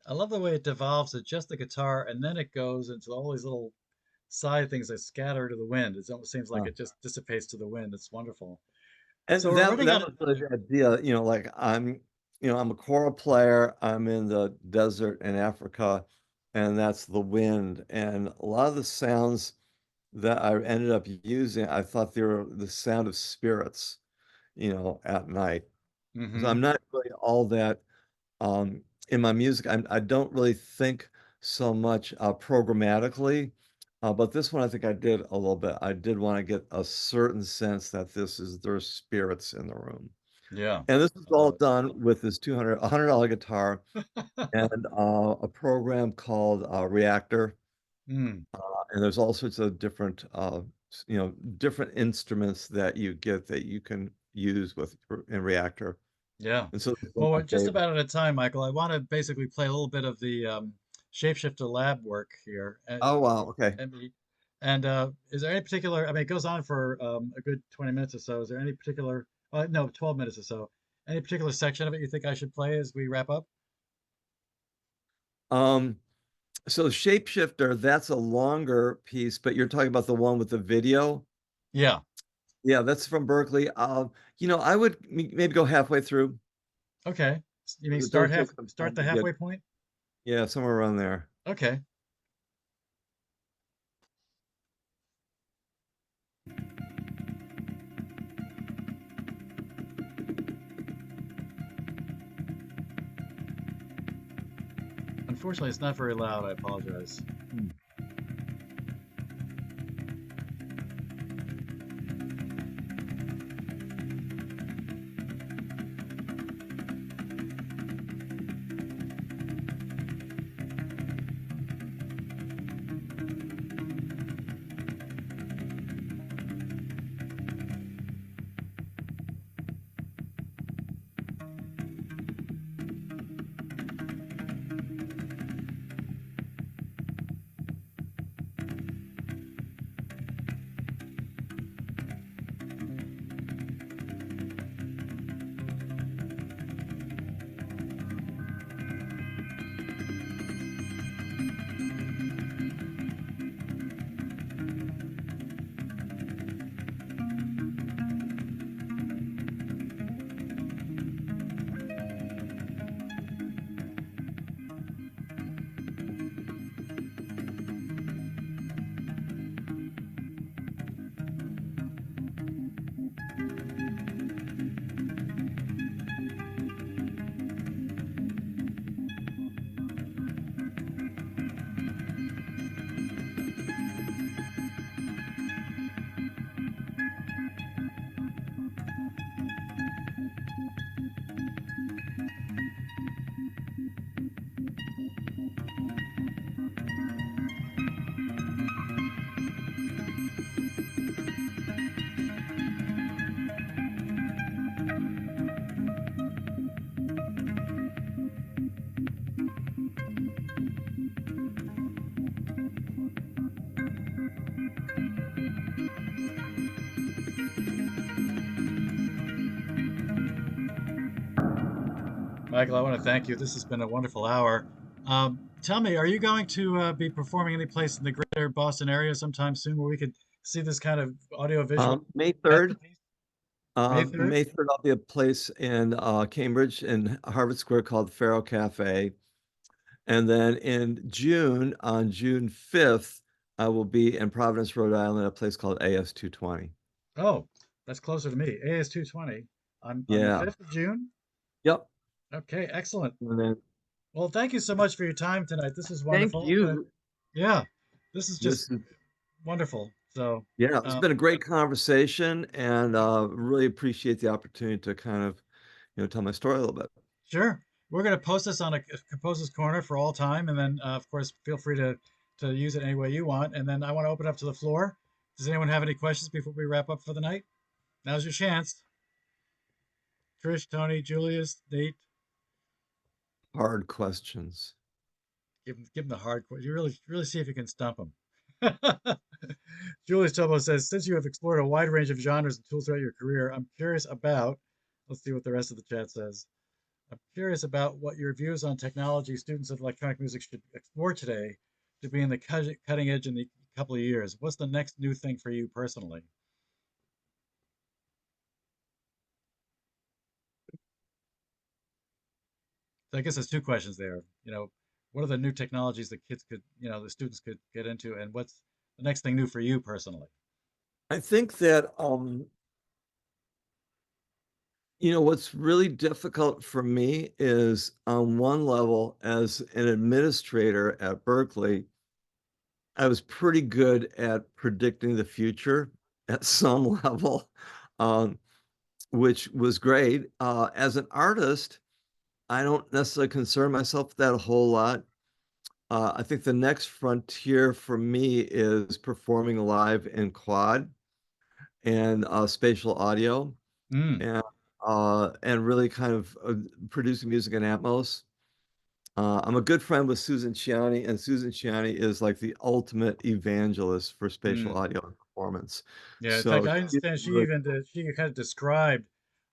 I love the way it devolves to just the guitar and then it goes into all these little side things that scatter to the wind. It almost seems like Uh, it just dissipates to the wind. It's wonderful. So and we're that running that out of, was really the idea, like I'm a choral player. I'm in the desert in Africa, and that's the wind. And a lot of the sounds that I ended up using, I thought they were the sound of spirits, at night. So hmm I'm not really all that in my music. I don't really think so much programmatically, but this one I think I did a little bit. I did want to get a certain sense that there's spirits in the room. Yeah, And this is I all love done with this $100 guitar it. and a program called Reactor. Mm, And there's all sorts of different instruments that you get that you can use in Reactor. yeah. And so this is one Well, of we're my just favorites. about out of time, Michael. I want to basically play a little bit of the Shapeshifter Lab work here. Oh, wow. Okay. And, and is there any particular, I mean, it goes on for a good 20 minutes or so. Is there any particular, no, 12 minutes or so. Any particular section of it you think I should play as we wrap up? Um, so Shapeshifter, that's a longer piece, but you're talking about the one with the video. Yeah. Yeah, that's from Berkeley. I would maybe go halfway through. Okay. You mean It does take some start time the to get, halfway point? yeah, somewhere around there. Okay. Unfortunately, it's not very loud. I apologize. Hmm. Michael, I want to thank you. This has been a wonderful hour. Tell me, are you going to be performing any place in the greater Boston area sometime soon where we could see this kind of audio-visual May 3rd. masterpiece? May 3rd? May 3rd, I'll be a place in Cambridge in Harvard Square called Faro Cafe. And then in June, on June 5th, I will be in Providence, Rhode Island, at a place called AS 220. Oh, that's closer to me. AS 220 on the Yeah. 5th of June. Yep. Okay, excellent. And then Well, thank you so much for your time tonight. This is thank wonderful. you. Yeah, this is just This is wonderful. So, Yeah, it's uh, been a great conversation, and really appreciate the opportunity to kind of, tell my story a little bit. sure. We're going to post this on a Composer's Corner for all time, and then, of course, feel free to use it any way you want. And then I want to open up to the floor. Does anyone have any questions before we wrap up for the night? Now's your chance. Trish, Tony, Julius, Nate, Hard questions. give them the hard question. You really see if you can stump them. Julius Tobo says, since you have explored a wide range of genres and tools throughout your career, I'm curious about. Let's see what the rest of the chat says. I'm curious about what your views on technology students of electronic music should explore today to be in the cutting edge in the couple of years. What's the next new thing for you personally? So I guess there's two questions there. What are the new technologies that kids could, the students could get into, and what's the next thing new for you personally? I think that, what's really difficult for me is on one level, as an administrator at Berklee, I was pretty good at predicting the future at some level, um, which was great. As an artist, I don't necessarily concern myself with that a whole lot. I think the next frontier for me is performing live in quad and spatial audio Mm, and really kind of producing music in Atmos. I'm a good friend with Susan Ciani, and Susan Ciani is like the ultimate evangelist for spatial mm. audio and performance. Yeah, in fact, So I she's understand really, she kind of described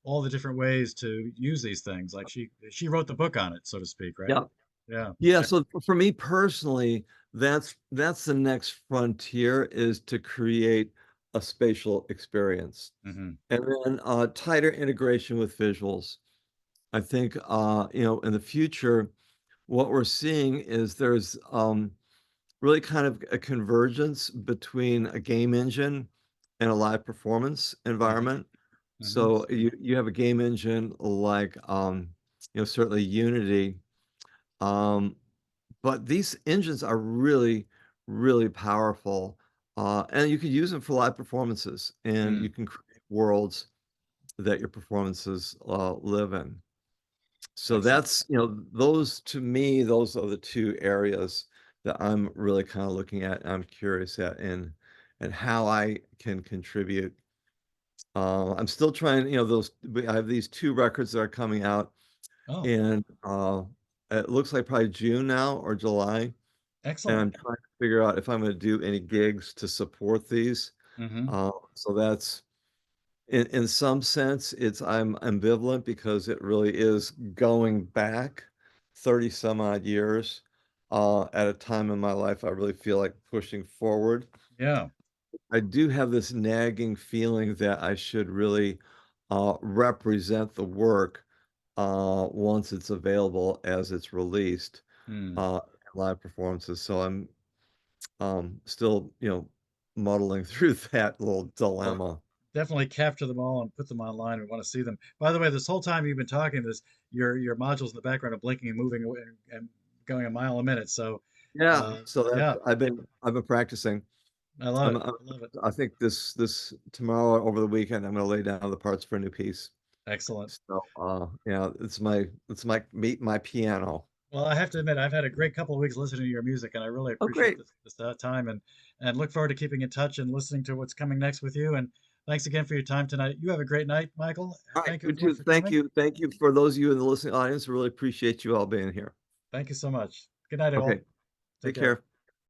all the different ways to use these things. Like she wrote the book on it, so to speak, right? yeah. Yeah. Yeah, so for me personally, that's the next frontier, is to create a spatial experience. Hmm. And then tighter integration with visuals. I think in the future, what we're seeing is there's really kind of a convergence between a game engine and a live performance Hmm. environment. Hmm. So you have a game engine like certainly Unity. Um, but these engines are really, really powerful, and you could use them for live performances, and you Mm, can create worlds that your performances live in. So excellent. that's, those to me, those are the two areas that I'm really kind of looking at, and I'm curious at, and how I can contribute. I'm still trying, I have these two records that are coming out, Oh, and it looks like probably June now or July, and excellent. I'm trying to figure out if I'm going to do any gigs to support these. Hmm. So that's in some sense, I'm ambivalent because it really is going back 30 some odd years at a time in my life I really feel like pushing forward. Yeah. I do have this nagging feeling that I should really represent the work once it's available as it's released Mm. uh, live performances. So I'm still, muddling through that little Well, dilemma. definitely capture them all and put them online. We want to see them. By the way, this whole time you've been talking, this your modules in the background are blinking and moving away and going a mile a minute. So, Yeah, so yeah, that's I've been practicing. I love I'm, it. I'm I love it. I think this tomorrow over the weekend I'm gonna lay down the parts for a new piece. Excellent. So yeah, it's my meet my piano. Well, I have to admit, I've had a great couple of weeks listening to your music, and I really Oh, appreciate great. this time and look forward to keeping in touch and listening to what's coming next with you. And thanks again for your time tonight. You have a great night, Michael. All right, Thank you you so much too. for Thank coming. you. Thank you for those of you in the listening audience. I really appreciate you all being here. Thank you so much. Good night, Okay, all. Take take care. care.